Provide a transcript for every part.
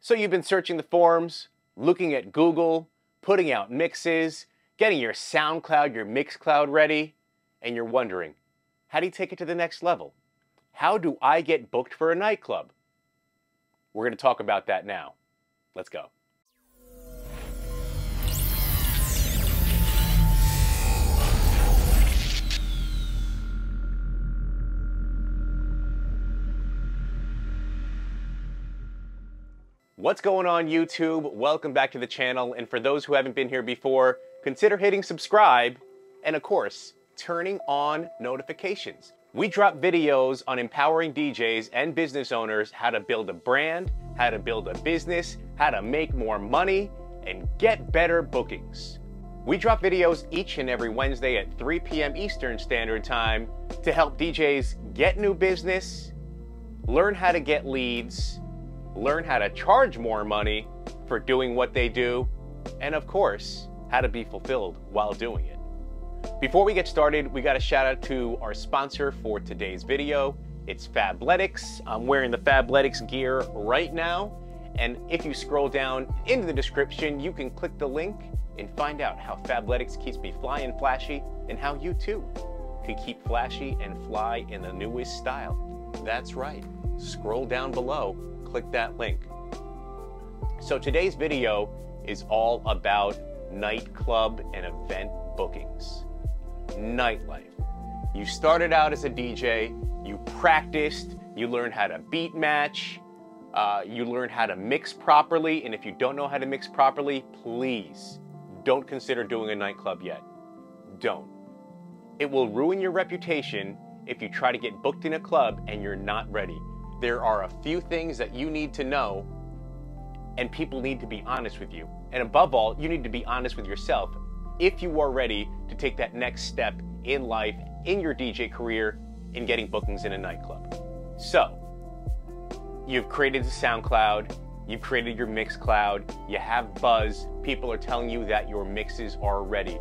So you've been searching the forums, looking at Google, putting out mixes, getting your SoundCloud, your Mixcloud ready, and you're wondering, how do you take it to the next level? How do I get booked for a nightclub? We're going to talk about that now. Let's go. What's going on, YouTube? Welcome back to the channel, and for those who haven't been here before, consider hitting subscribe and, of course, turning on notifications. We drop videos on empowering DJs and business owners how to build a brand, how to build a business, how to make more money, and get better bookings. We drop videos each and every Wednesday at 3 p.m. Eastern Standard Time to help DJs get new business, learn how to get leads, learn how to charge more money for doing what they do, and of course, how to be fulfilled while doing it. Before we get started, we got a shout out to our sponsor for today's video. It's Fabletics. I'm wearing the Fabletics gear right now, and if you scroll down into the description, you can click the link and find out how Fabletics keeps me fly and flashy, and how you too can keep flashy and fly in the newest style. That's right. Scroll down below. Click that link. So today's video is all about nightclub and event bookings. Nightlife. You started out as a DJ, you practiced, you learned how to beat match, you learned how to mix properly, and if you don't know how to mix properly, please don't consider doing a nightclub yet. Don't. It will ruin your reputation if you try to get booked in a club and you're not ready. There are a few things that you need to know, and people need to be honest with you. And above all, you need to be honest with yourself if you are ready to take that next step in life, in your DJ career, in getting bookings in a nightclub. So, you've created the SoundCloud, you've created your Mixcloud, you have buzz, people are telling you that your mixes are ready.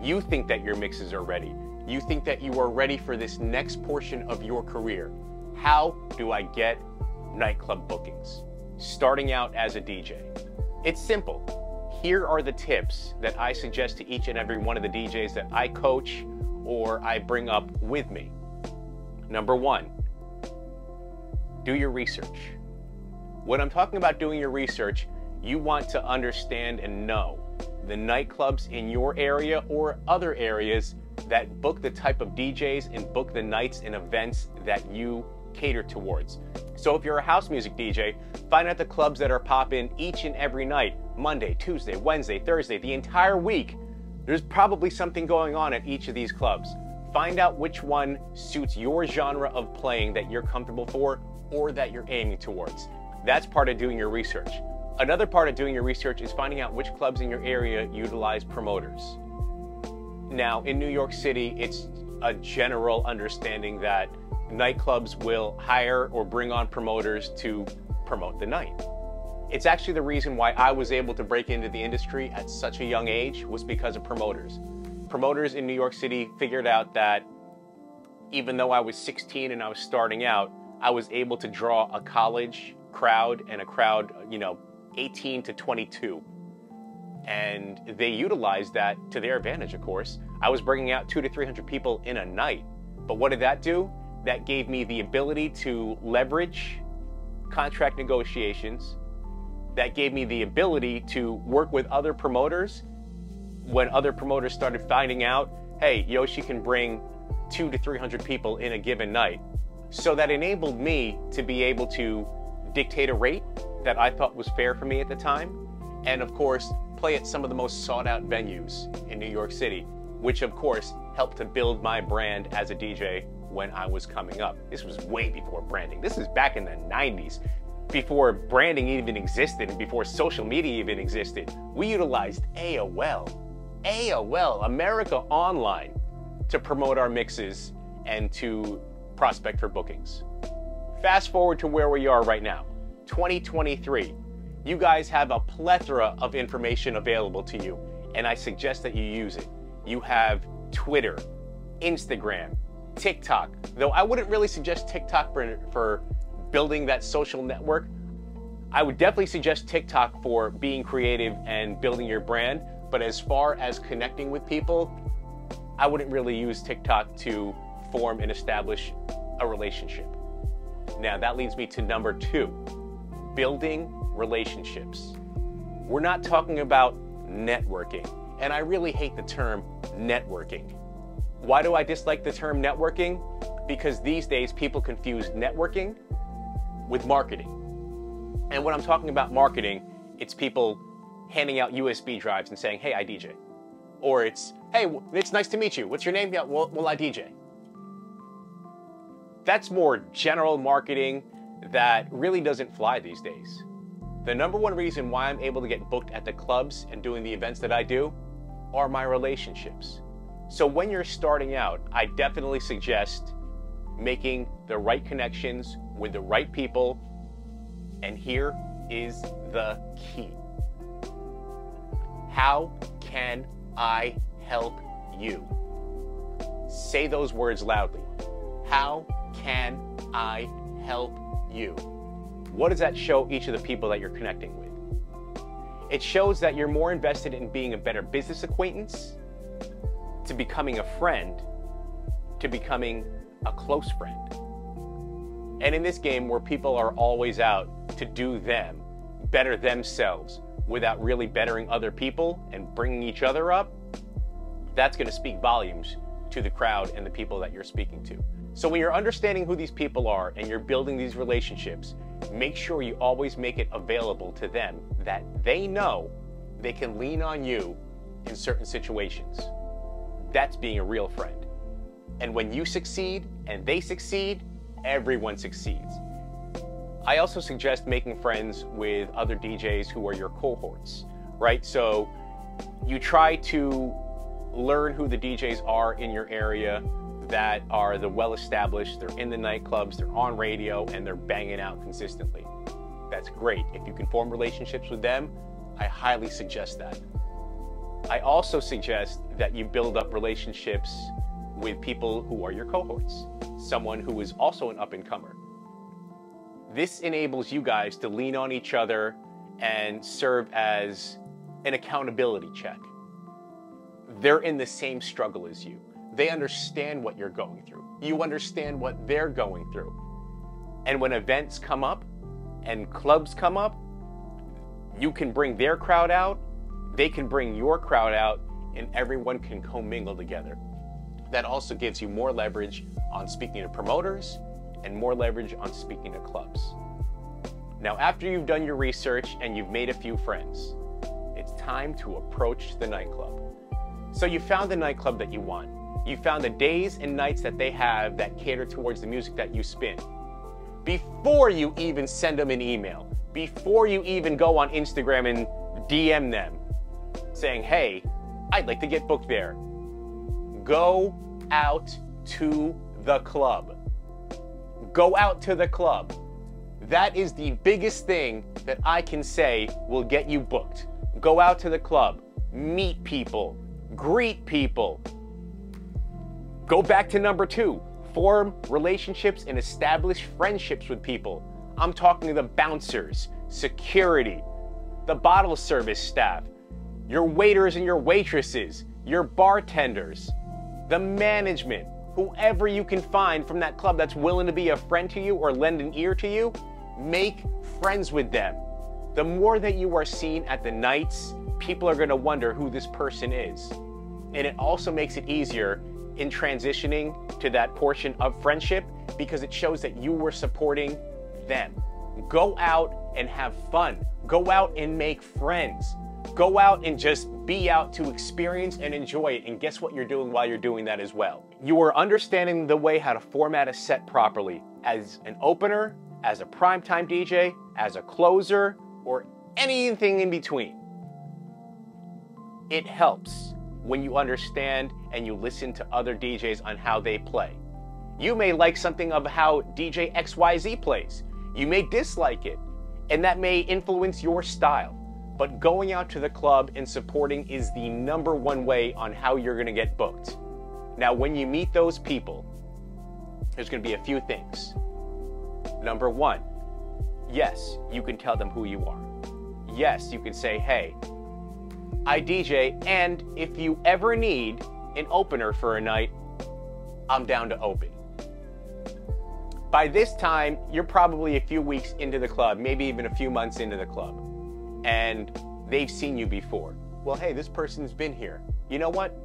You think that your mixes are ready. You think that you are ready for this next portion of your career. How do I get nightclub bookings? Starting out as a DJ. It's simple. Here are the tips that I suggest to each and every one of the DJs that I coach or I bring up with me. Number one, do your research. When I'm talking about doing your research, you want to understand and know the nightclubs in your area or other areas that book the type of DJs and book the nights and events that you cater towards. So if you're a house music DJ, find out the clubs that are popping each and every night, Monday, Tuesday, Wednesday, Thursday, the entire week. There's probably something going on at each of these clubs. Find out which one suits your genre of playing that you're comfortable for or that you're aiming towards. That's part of doing your research. Another part of doing your research is finding out which clubs in your area utilize promoters. Now, in New York City, it's a general understanding that nightclubs will hire or bring on promoters to promote the night. It's actually the reason why I was able to break into the industry at such a young age was because of promoters. Promoters in New York City figured out that even though I was 16 and I was starting out, I was able to draw a college crowd and a crowd, 18 to 22. And they utilized that to their advantage, of course. I was bringing out 200 to 300 people in a night. But what did that do? That gave me the ability to leverage contract negotiations. That gave me the ability to work with other promoters when other promoters started finding out, hey, Yoshi can bring 200 to 300 people in a given night. So that enabled me to be able to dictate a rate that I thought was fair for me at the time. And of course, play at some of the most sought out venues in New York City, which of course helped to build my brand as a DJ when I was coming up. This was way before branding. This is back in the 90s, before branding even existed and before social media even existed. We utilized AOL, America Online, to promote our mixes and to prospect for bookings. Fast forward to where we are right now, 2023. You guys have a plethora of information available to you, and I suggest that you use it. You have Twitter, Instagram, TikTok, though I wouldn't really suggest TikTok for building that social network. I would definitely suggest TikTok for being creative and building your brand, but as far as connecting with people, I wouldn't really use TikTok to form and establish a relationship. Now that leads me to number 2, building relationships. We're not talking about networking, and I really hate the term networking. Why do I dislike the term networking? Because these days people confuse networking with marketing. And when I'm talking about marketing, it's people handing out USB drives and saying, hey, I DJ. Or it's, hey, it's nice to meet you. What's your name? Yeah, well, I DJ. That's more general marketing that really doesn't fly these days. The number one reason why I'm able to get booked at the clubs and doing the events that I do are my relationships. So when you're starting out, I definitely suggest making the right connections with the right people. And here is the key. How can I help you? Say those words loudly. How can I help you? What does that show each of the people that you're connecting with? It shows that you're more invested in being a better business acquaintance, to becoming a friend, to becoming a close friend. And in this game where people are always out to do them, better themselves, without really bettering other people and bringing each other up, that's going to speak volumes to the crowd and the people that you're speaking to. So when you're understanding who these people are and you're building these relationships, make sure you always make it available to them that they know they can lean on you in certain situations. That's being a real friend. And when you succeed and they succeed, everyone succeeds. I also suggest making friends with other DJs who are your cohorts, right? So you try to learn who the DJs are in your area that are the well-established, they're in the nightclubs, they're on radio, and they're banging out consistently. That's great. If you can form relationships with them, I highly suggest that. I also suggest that you build up relationships with people who are your cohorts, someone who is also an up-and-comer. This enables you guys to lean on each other and serve as an accountability check. They're in the same struggle as you. They understand what you're going through. You understand what they're going through. And when events come up and clubs come up, you can bring their crowd out, they can bring your crowd out, and everyone can commingle together. That also gives you more leverage on speaking to promoters and more leverage on speaking to clubs. Now, after you've done your research and you've made a few friends, it's time to approach the nightclub. So you found the nightclub that you want. You found the days and nights that they have that cater towards the music that you spin. Before you even send them an email, before you even go on Instagram and DM them saying, hey, I'd like to get booked there. Go out to the club. Go out to the club. That is the biggest thing that I can say will get you booked. Go out to the club, meet people, greet people. Go back to number 2, form relationships and establish friendships with people. I'm talking to the bouncers, security, the bottle service staff, your waiters and your waitresses, your bartenders, the management, whoever you can find from that club that's willing to be a friend to you or lend an ear to you, make friends with them. The more that you are seen at the nights, people are going to wonder who this person is. And it also makes it easier in transitioning to that portion of friendship because it shows that you were supporting them. Go out and have fun. Go out and make friends. Go out and just be out to experience and enjoy it. And guess what you're doing while you're doing that as well? You are understanding the way how to format a set properly as an opener, as a primetime DJ, as a closer, or anything in between. It helps when you understand and you listen to other DJs on how they play. You may like something of how DJ XYZ plays. You may dislike it, and that may influence your style. But going out to the club and supporting is the #1 way on how you're gonna get booked. Now, when you meet those people, there's gonna be a few things. Number 1, Yes, you can tell them who you are. Yes, you can say, hey, I DJ, and if you ever need an opener for a night, I'm down to open. By this time, you're probably a few weeks into the club, maybe even a few months into the club, and they've seen you before. Well, hey, this person's been here. You know what?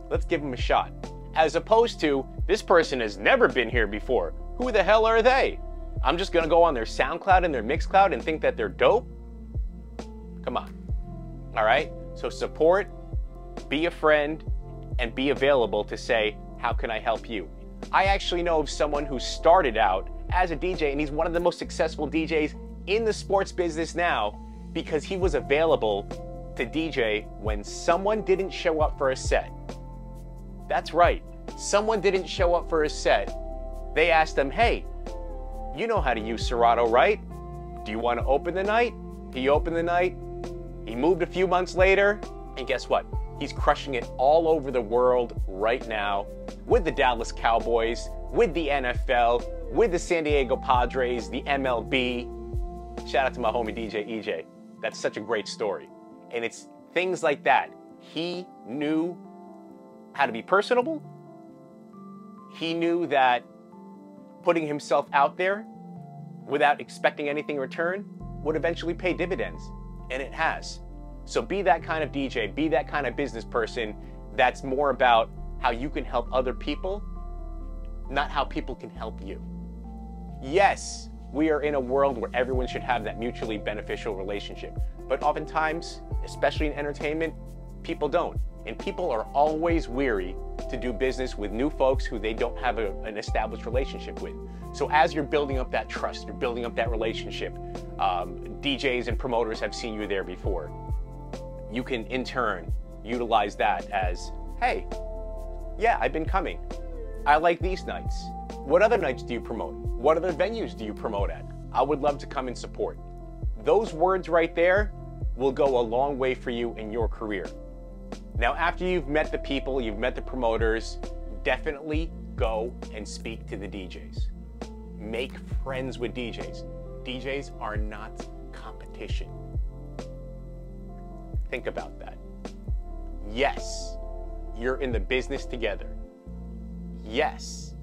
Let's give them a shot. As opposed to, this person has never been here before. Who the hell are they? I'm just gonna go on their SoundCloud and their Mixcloud and think that they're dope? Come on. All right? So support, be a friend, and be available to say, how can I help you? I actually know of someone who started out as a DJ, and he's one of the most successful DJs in the sports business now because he was available to DJ when someone didn't show up for a set. That's right. Someone didn't show up for a set. They asked him, hey, you know how to use Serato, right? Do you want to open the night? He opened the night. He moved a few months later, and guess what? He's crushing it all over the world right now with the Dallas Cowboys, with the NFL, with the San Diego Padres, the MLB. Shout out to my homie DJ EJ. That's such a great story. And it's things like that. He knew how to be personable. He knew that putting himself out there without expecting anything in return would eventually pay dividends. And it has. So be that kind of DJ, be that kind of business person that's more about how you can help other people, not how people can help you. Yes, we are in a world where everyone should have that mutually beneficial relationship. But oftentimes, especially in entertainment, people don't. And people are always weary to do business with new folks who they don't have an established relationship with. So as you're building up that trust, you're building up that relationship, DJs and promoters have seen you there before. You can, in turn, utilize that as, hey, yeah, I've been coming. I like these nights. What other nights do you promote? What other venues do you promote at? I would love to come and support. Those words right there will go a long way for you in your career. Now, after you've met the people, you've met the promoters, definitely go and speak to the DJs. Make friends with DJs. DJs are not competition. Think about that. Yes, you're in the business together. Yes,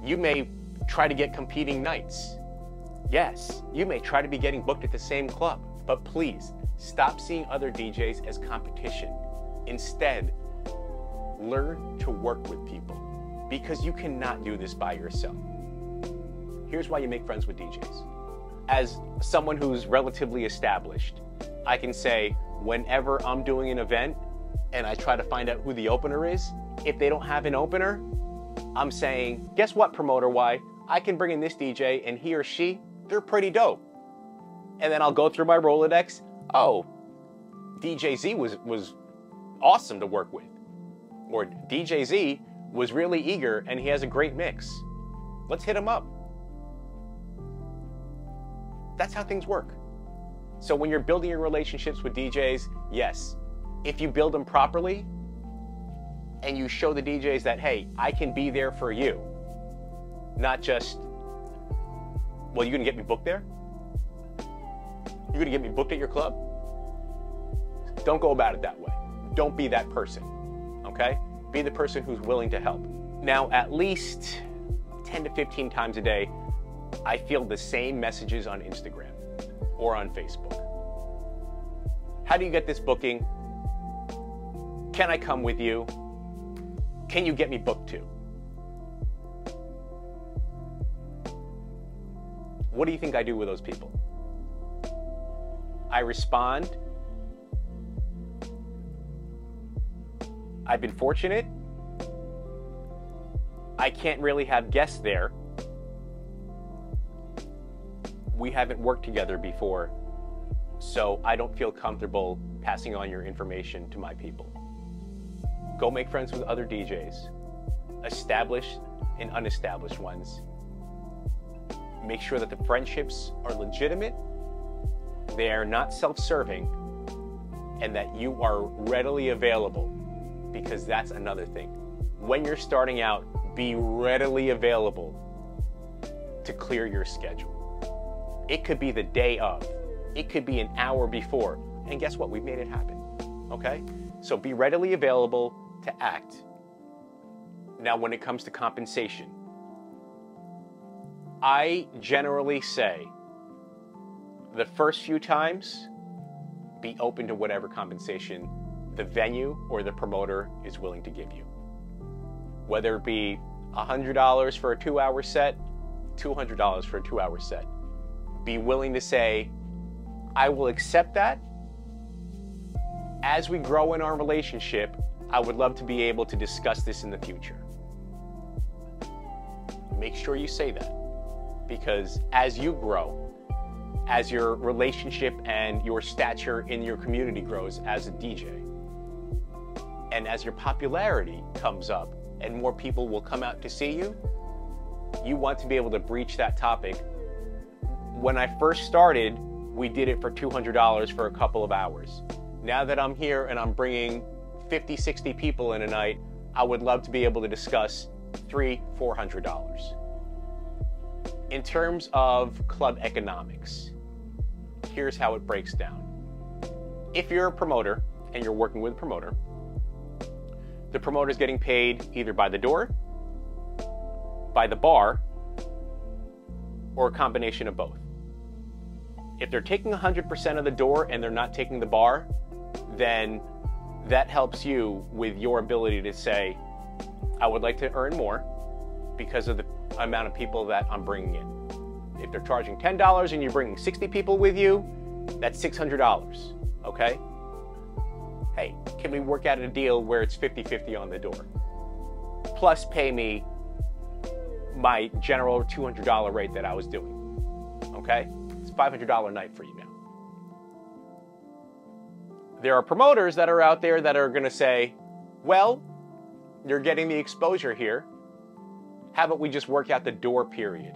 you may try to get competing nights. Yes, you may try to be getting booked at the same club, but please stop seeing other DJs as competition. Instead, learn to work with people because you cannot do this by yourself. Here's why you make friends with DJs. As someone who's relatively established, I can say whenever I'm doing an event and I try to find out who the opener is, if they don't have an opener, I'm saying, guess what, promoter Y? I can bring in this DJ and he or she, they're pretty dope. And then I'll go through my Rolodex. Oh, DJ Z was awesome to work with. Or DJ Z was really eager and he has a great mix. Let's hit him up. That's how things work. So when you're building your relationships with DJs, yes, if you build them properly and you show the DJs that, hey, I can be there for you, not just, well, you're gonna get me booked there? You're gonna get me booked at your club? Don't go about it that way. Don't be that person, okay? Be the person who's willing to help. Now, at least 10 to 15 times a day, I field the same messages on Instagram or on Facebook. How do you get this booking? Can I come with you? Can you get me booked too? What do you think I do with those people? I respond. I've been fortunate. I can't really have guests there. We haven't worked together before, so I don't feel comfortable passing on your information to my people. Go make friends with other DJs, established and unestablished ones. Make sure that the friendships are legitimate, they are not self-serving, and that you are readily available, because that's another thing. When you're starting out, be readily available to clear your schedule. It could be the day of. It could be an hour before. And guess what? We've made it happen. Okay? So be readily available to act. Now, when it comes to compensation, I generally say the first few times, be open to whatever compensation the venue or the promoter is willing to give you. Whether it be $100 for a 2-hour set, $200 for a 2-hour set. Be willing to say, I will accept that. As we grow in our relationship, I would love to be able to discuss this in the future. Make sure you say that, because as you grow, as your relationship and your stature in your community grows as a DJ, and as your popularity comes up and more people will come out to see you, you want to be able to breach that topic. When I first started, we did it for $200 for a couple of hours. Now that I'm here and I'm bringing 50, 60 people in a night, I would love to be able to discuss $300, $400. In terms of club economics, here's how it breaks down. If you're a promoter and you're working with a promoter, the promoter is getting paid either by the door, by the bar, or a combination of both. If they're taking 100% of the door and they're not taking the bar, then that helps you with your ability to say, I would like to earn more because of the amount of people that I'm bringing in. If they're charging $10 and you're bringing 60 people with you, that's $600, okay? Hey, can we work out a deal where it's 50-50 on the door? Plus pay me my general $200 rate that I was doing, okay? It's a $500 night for you now. There are promoters that are out there that are gonna say, well, you're getting the exposure here. How about we just work out the door period?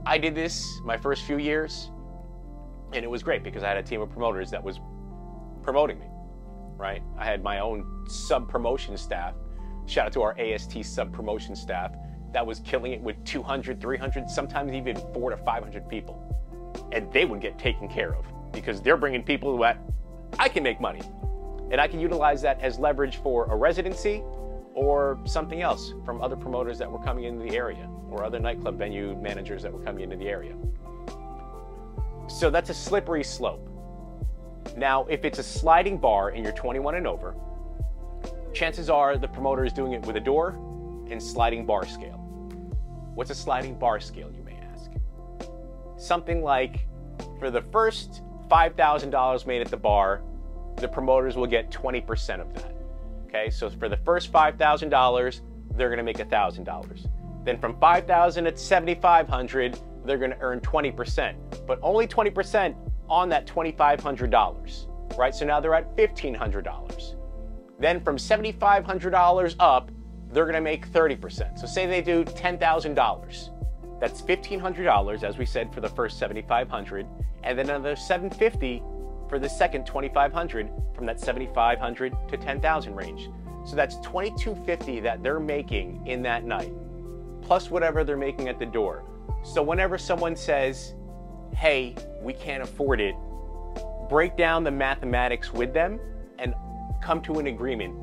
I did this my first few years, and it was great because I had a team of promoters that was promoting me, right? I had my own sub-promotion staff. Shout out to our AST sub-promotion staff that was killing it with 200, 300, sometimes even 400 to 500 people. And they would get taken care of because they're bringing people that I can make money. And I can utilize that as leverage for a residency or something else from other promoters that were coming into the area or other nightclub venue managers that were coming into the area. So that's a slippery slope. Now, if it's a sliding bar and you're 21 and over, chances are the promoter is doing it with a door and sliding bar scale. What's a sliding bar scale, you may ask? Something like, for the first $5,000 made at the bar, the promoters will get 20% of that. Okay, so for the first $5,000, they're gonna make $1,000. Then from $5,000 at $7,500, they're gonna earn 20%, but only 20% on that $2,500, right? So now they're at $1,500. Then from $7,500 up, they're gonna make 30%. So say they do $10,000. That's $1,500, as we said, for the first $7,500, and then another $750 for the second $2,500 from that $7,500 to $10,000 range. So that's $2,250 that they're making in that night, plus whatever they're making at the door. So whenever someone says, hey, we can't afford it, break down the mathematics with them and come to an agreement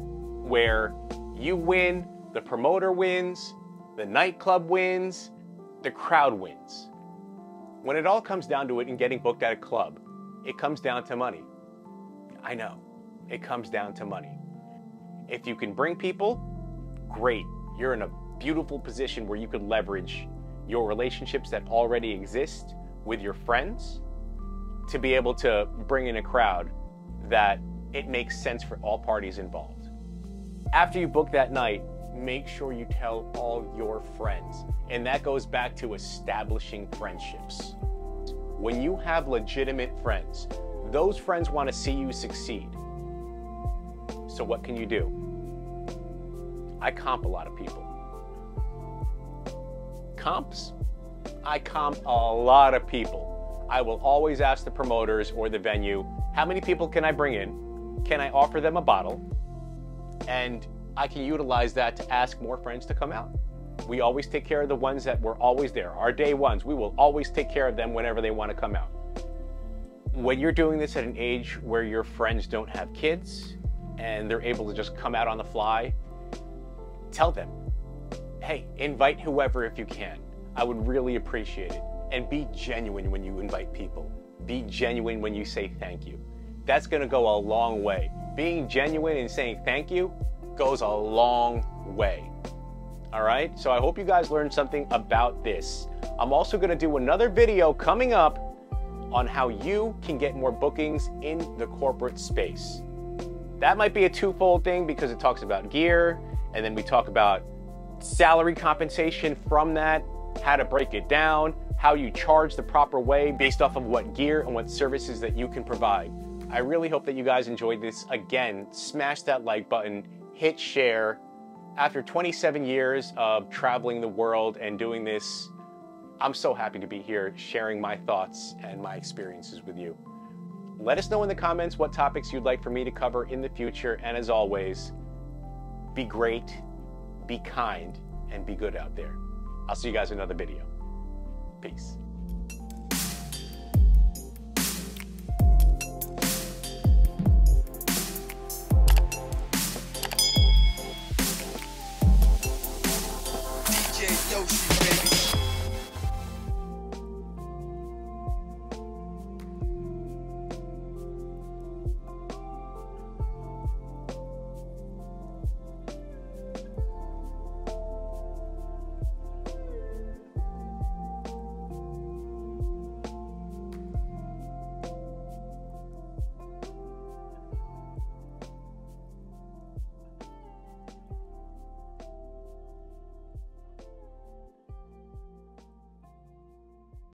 where you win, the promoter wins, the nightclub wins, the crowd wins. When it all comes down to it and getting booked at a club, it comes down to money. I know, it comes down to money. If you can bring people, great. You're in a beautiful position where you could leverage your relationships that already exist with your friends to be able to bring in a crowd that it makes sense for all parties involved. After you book that night, make sure you tell all your friends. And that goes back to establishing friendships. When you have legitimate friends, those friends want to see you succeed. So what can you do? I comp a lot of people. Comps? I comp a lot of people. I will always ask the promoters or the venue, how many people can I bring in? Can I offer them a bottle? And I can utilize that to ask more friends to come out. We always take care of the ones that were always there. Our day ones, we will always take care of them whenever they want to come out. When you're doing this at an age where your friends don't have kids and they're able to just come out on the fly, tell them, hey, invite whoever if you can. I would really appreciate it. And be genuine when you invite people. Be genuine when you say thank you. That's gonna go a long way. Being genuine and saying thank you goes a long way. All right, so I hope you guys learned something about this. I'm also gonna do another video coming up on how you can get more bookings in the corporate space. That might be a twofold thing because it talks about gear, and then we talk about salary compensation from that, how to break it down, how you charge the proper way based off of what gear and what services that you can provide. I really hope that you guys enjoyed this. Again, smash that like button, hit share. After 27 years of traveling the world and doing this, I'm so happy to be here sharing my thoughts and my experiences with you. Let us know in the comments what topics you'd like for me to cover in the future. And as always, be great, be kind, and be good out there. I'll see you guys in another video. Peace.